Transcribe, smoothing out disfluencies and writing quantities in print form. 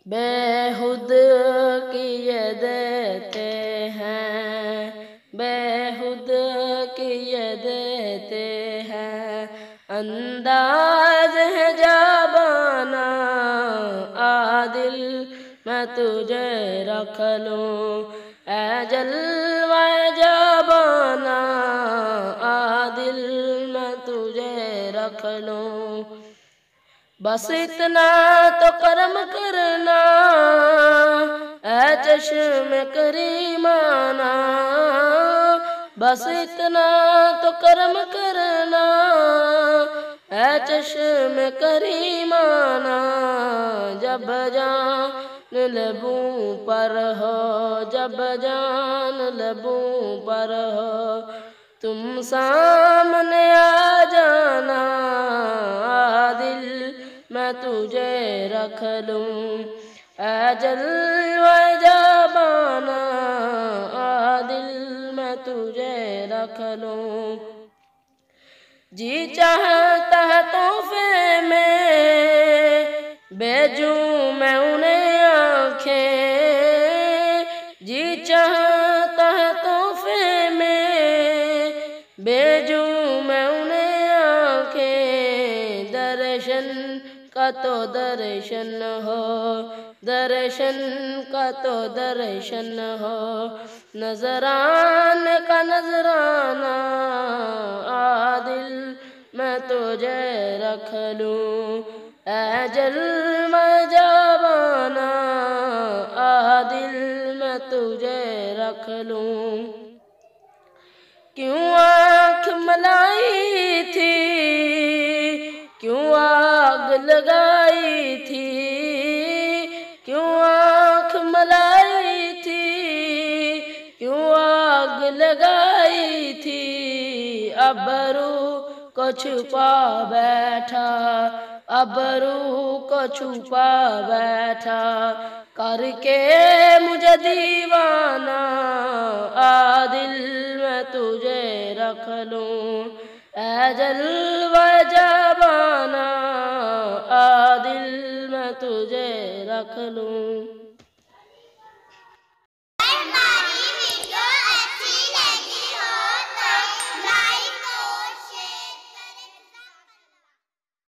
बेहुद किए देते हैं, बेहुद किए देते हैं, अंदाज है जाबाना आदिल मैं तुझे रख लूं, ऐ जलवा जाबाना आदिल मैं तुझे रख लूं। बस इतना तो करम करना ऐ चश्म करीमाना, बस इतना तो करम करना ऐ चश्म करीमाना, जब जान लबों पर हो, जब जान लबों पर हो, तुम सामने आ जाना आदिल मैं तुझे रख लूं, ऐ जलवा जाबाना आदिल मैं तुझे रख लूं। जी चाहता है तोहफे में भेजूं मैं उन्हें आँखें, जी चाहता है तोहफे में भेजूं मैं उन्हें आँखें, दर्शन का तो दर्शन हो, दर्शन का तो दर्शन हो, नजरान का नजराना आदिल मैं तुझे रख लूं, ऐ जलवा जाबाना आदिल मैं तुझे रख लूं। क्यों आँख मलाई थी, क्यों आग लगाई थी, क्यों आँख मलाई थी, क्यों आग लगाई थी, अबरू को छुपा बैठा, अबरू को छुपा बैठा, करके मुझे दीवाना आदिल मैं तुझे रख लूं, ऐ जलवा जाबाना आदिल मैं तुझे रख लूं।